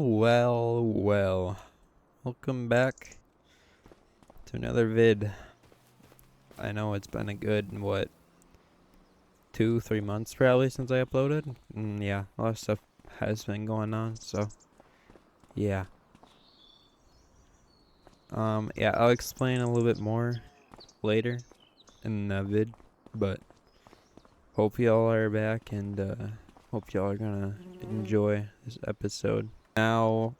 Well. Welcome back to another vid. I know it's been a good, 2-3 months probably since I uploaded. Yeah, a lot of stuff has been going on, so yeah. Yeah, I'll explain a little bit more later in the vid, but hope y'all are back and hope y'all are gonna enjoy this episode. Now,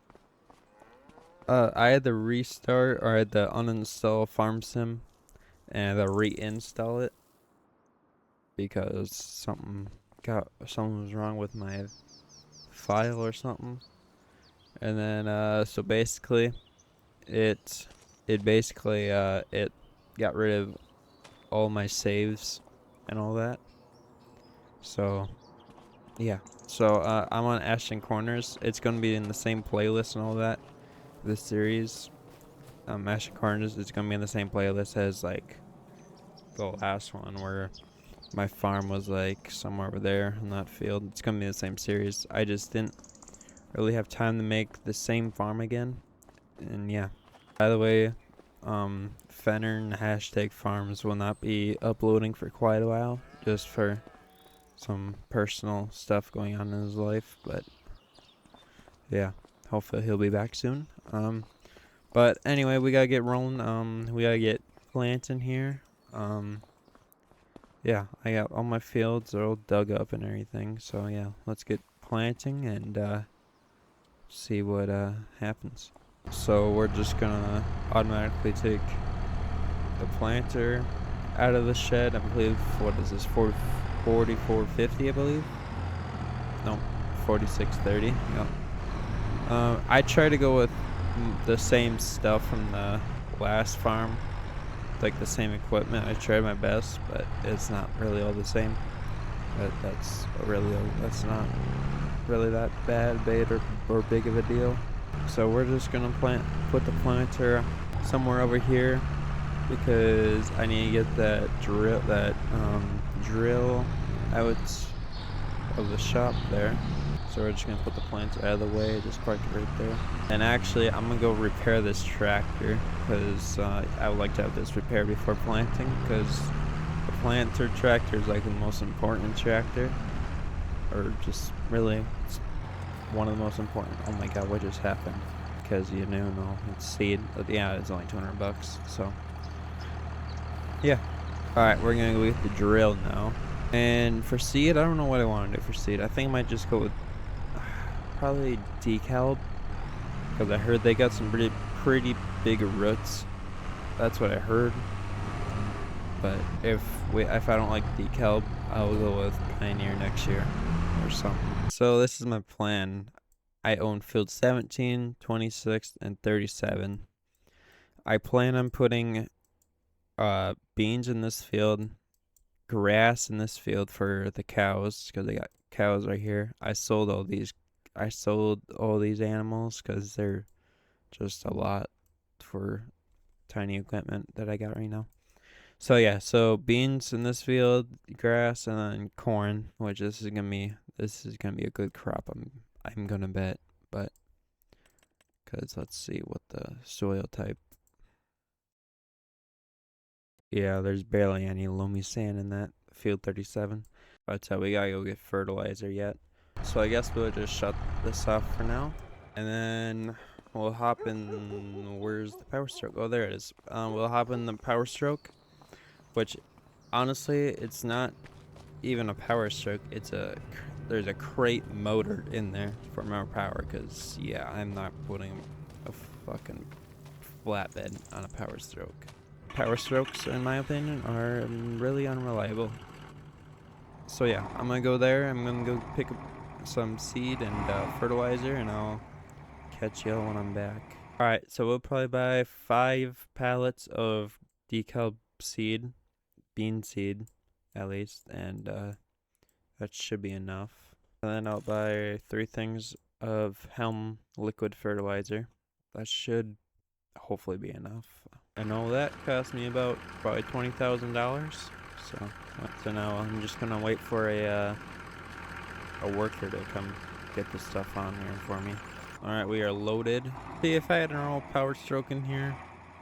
I had to restart, or I had to uninstall Farm Sim and I had to reinstall it because something was wrong with my file or something. And then so basically it got rid of all my saves and all that. So yeah. So I'm on Ashton Corners. It's gonna be in the same playlist and all that. This series, Ashton Corners, is gonna be in the same playlist as like the last one where my farm was like somewhere over there in that field. It's gonna be the same series. I just didn't really have time to make the same farm again. And yeah. By the way, Fenner and hashtag farms will not be uploading for quite a while, just for some personal stuff going on in his life, but yeah, hopefully he'll be back soon. But anyway, we gotta get rolling. We gotta get plants in here. Yeah, I got all my fields are all dug up and everything, so yeah, let's get planting and see what happens. So we're just gonna automatically take the planter out of the shed. I believe, what is this, 4450, I believe? No, 4630. Yep. I try to go with the same stuff from the last farm, like the same equipment. I tried my best, but it's not really all the same. But that's not really that bad or big of a deal. So we're just gonna put the planter somewhere over here because I need to get that drill out of the shop there. So we're just gonna put the planter out of the way, just park it right there. And actually, I'm gonna go repair this tractor because I would like to have this repaired before planting, because the planter tractor is like the most important tractor, or just really it's one of the most important. Oh my god, what just happened? Because you know, it's seed. Yeah, it's only 200 bucks. So yeah. All right, we're gonna go get the drill now. And for seed, I don't know what I want to do for seed. I think I might just go with probably decal, because I heard they got some pretty big roots. That's what I heard. But if I don't like decal, I'll go with Pioneer next year or something. So this is my plan. I own field 17, 26, and 37. I plan on putting beans in this field, grass in this field for the cows, because they got cows right here. I sold all these animals because they're just a lot for tiny equipment that I got right now. So yeah, so beans in this field, grass, and then corn, which this is gonna be a good crop. I'm gonna bet, but because let's see what the soil type. Yeah, there's barely any loamy sand in that field 37. But we gotta go get fertilizer yet. So I guess we'll just shut this off for now, and then we'll hop in. Where's the power stroke? Oh, there it is. We'll hop in the power stroke, which honestly, it's not even a power stroke. There's a crate motor in there for more power, because yeah, I'm not putting a fucking flatbed on a power stroke. Power strokes, in my opinion, are really unreliable. So yeah, I'm gonna go there. I'm gonna go pick up some seed and fertilizer, and I'll catch y'all when I'm back. Alright, so we'll probably buy 5 pallets of decal seed, bean seed at least, and that should be enough. And then I'll buy 3 things of Helm liquid fertilizer. That should hopefully be enough. And all that cost me about probably $20,000. So now I'm just gonna wait for a worker to come get the stuff on here for me. Alright, we are loaded. See, if I had a normal power stroke in here,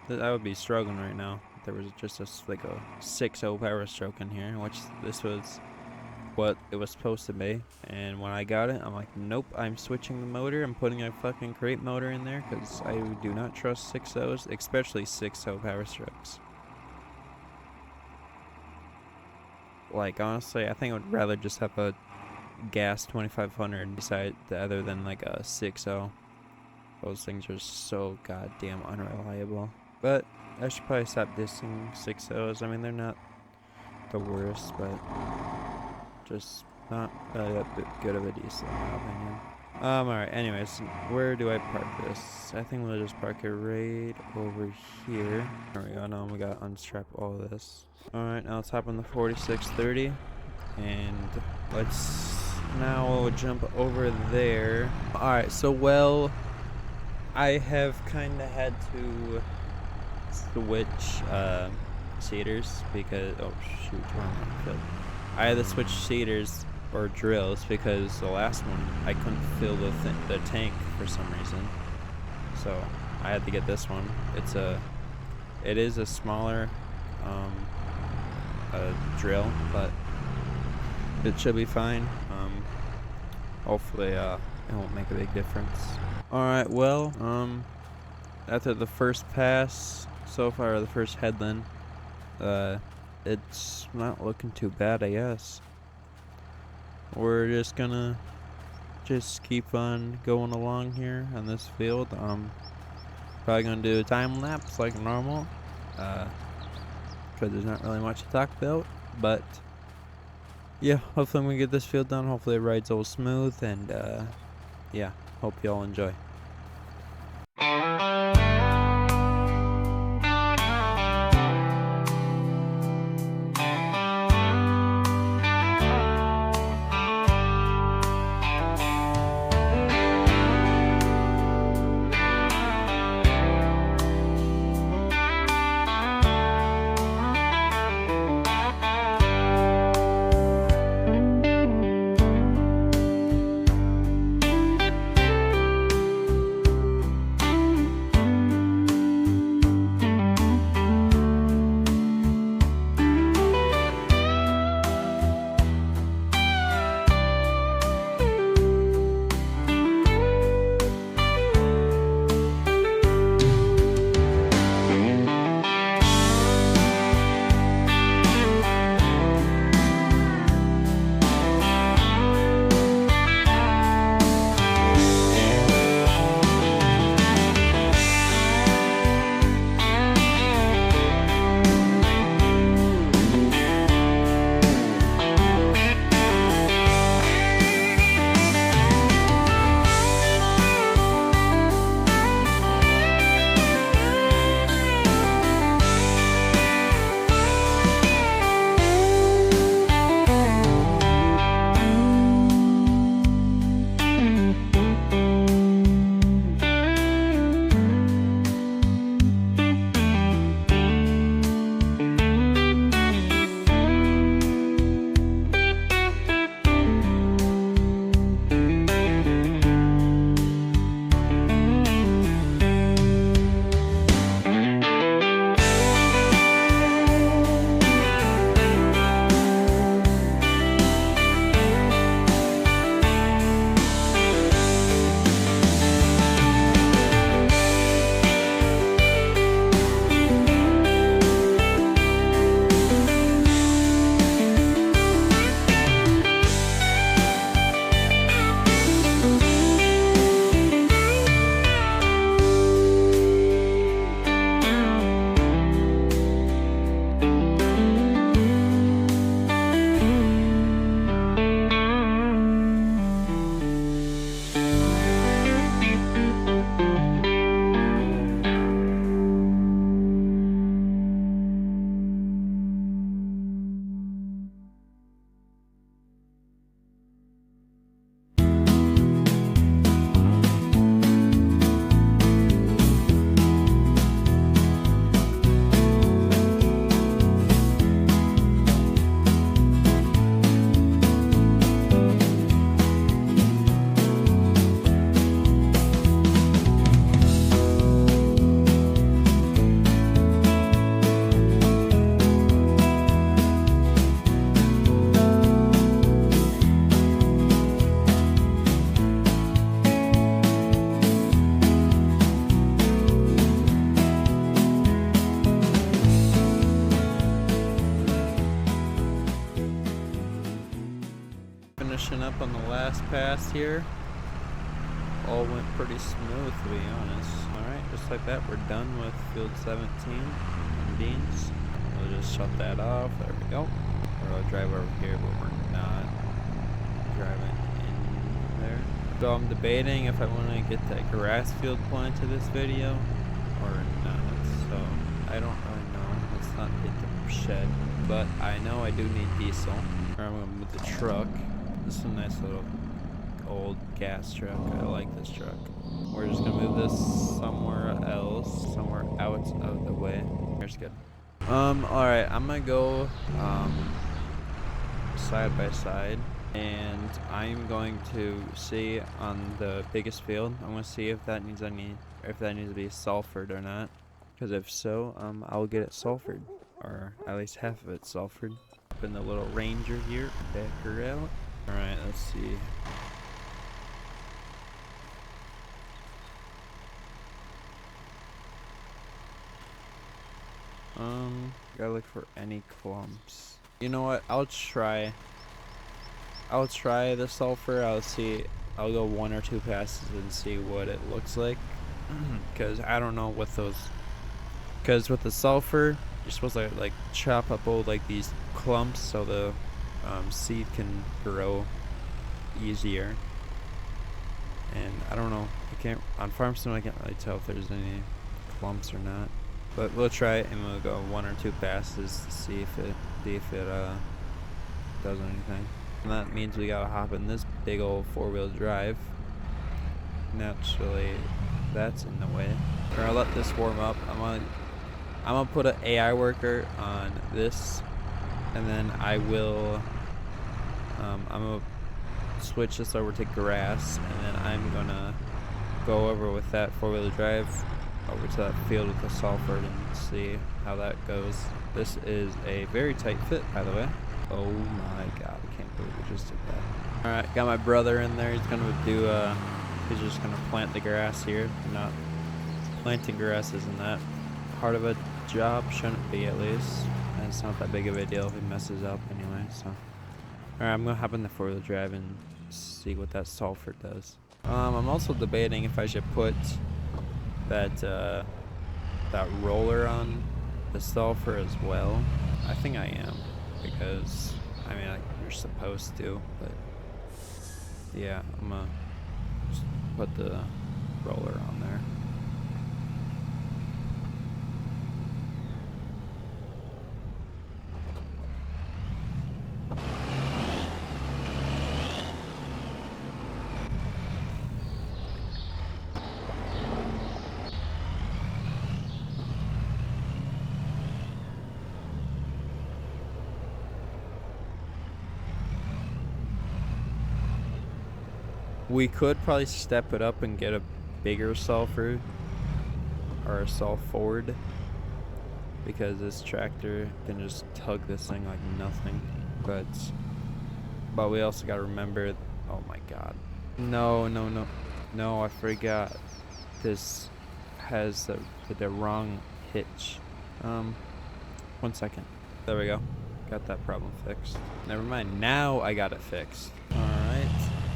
I would be struggling right now. There was just like a 6-0 power stroke in here, which this was what it was supposed to be. And when I got it, I'm like, nope, I'm switching the motor. I'm putting a fucking crate motor in there because I do not trust 6-0s, especially 6-0 power strokes. Like, honestly, I think I would rather just have a gas 2500 beside other than like a 6-0. Those things are so goddamn unreliable. But I should probably stop dissing 6-0s. I mean, they're not the worst, but just not really that good of a diesel in my opinion. Alright, anyways, where do I park this? I think we'll just park it right over here. There we go, now we gotta unstrap all of this. Alright, now let's hop on the 4630, and let's now jump over there. Alright, so well, I have kinda had to switch seaters because, oh shoot, wrong field. I had to switch seaters or drills because the last one I couldn't fill the tank for some reason, so I had to get this one. It is a smaller drill, but it should be fine. Hopefully it won't make a big difference. Alright, well, after the first pass so far, the first headland, it's not looking too bad, I guess. We're just gonna keep on going along here on this field. Probably gonna do a time lapse like normal, because there's not really much to talk about. But yeah, hopefully we get this field done. Hopefully it rides all smooth, and yeah, hope y'all enjoy. last pass here. All went pretty smooth, to be honest. Alright, just like that, we're done with field 17 and beans. We'll just shut that off. There we go. Or I'll drive over here, but we're not driving in there. So I'm debating if I want to get that grass field point to this video or not. So I don't really know. Let's not hit the shed. But I know I do need diesel. Or I'm going to move the truck. This is a nice little old gas truck. I like this truck. We're just going to move this somewhere else. Somewhere out of the way. Here's good. Alright, I'm going to go side by side. And I'm going to see on the biggest field. I'm going to see if that needs to be sulfured or not. Because if so, I'll get it sulfured, or at least half of it sulfured. Up in the little Ranger here, back her out. All right, let's see. Gotta look for any clumps. You know what? I'll try the sulfur. I'll go 1 or 2 passes and see what it looks like. Because I don't know what those. Because with the sulfur, you're supposed to like chop up all like these clumps so the seed can grow easier. And I don't know. On farm sim I can't really tell if there's any clumps or not. But we'll try it and we'll go 1 or 2 passes to see if it does anything. And that means we gotta hop in this big old 4-wheel drive. Naturally, that's in the way. Or I'll let this warm up. I'm gonna put an AI worker on this, and then I will. I'm gonna switch this over to grass, and then I'm gonna go over with that 4-wheel drive over to that field with the sulfur and see how that goes. This is a very tight fit, by the way. Oh my god, I can't believe we just did that. Alright, got my brother in there. He's gonna do he's just gonna plant the grass here. Not planting grass isn't that hard of a job, shouldn't be at least. And it's not that big of a deal if he messes up anyway, so. Alright, I'm gonna hop in the 4-wheel drive and see what that sulfur does. I'm also debating if I should put that roller on the sulfur as well. I think I am, because I mean you're supposed to, but yeah, I'm gonna just put the roller on there. We could probably step it up and get a bigger sulfur or a sulford, because this tractor can just tug this thing like nothing. But we also gotta remember, oh my god, no, I forgot this has the wrong hitch. 1 second. There we go, got that problem fixed. Never mind, now I got it fixed. Alright,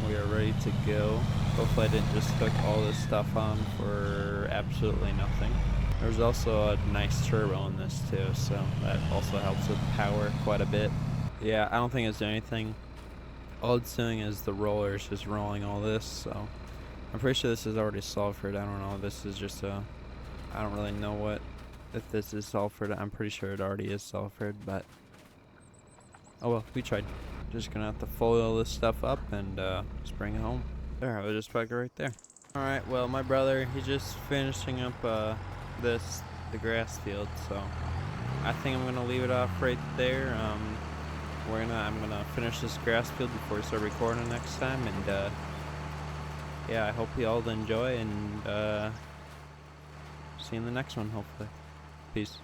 we are ready to go. Hopefully I didn't just hook all this stuff on for absolutely nothing. There's also a nice turbo in this too, so that also helps with power quite a bit. Yeah, I don't think it's anything. All it's doing is the roller is just rolling all this, so I'm pretty sure this is already sulfured. I don't know, this is just I don't really know if this is sulfured. I'm pretty sure it already is sulfured, but oh well, we tried. Just gonna have to foil this stuff up and just bring it home. There, I was just parked right there. Alright, well my brother, he's just finishing up the grass field, so I think I'm gonna leave it off right there. I'm gonna finish this grass field before we start recording next time, and yeah, I hope you all enjoy, and see you in the next one hopefully. Peace.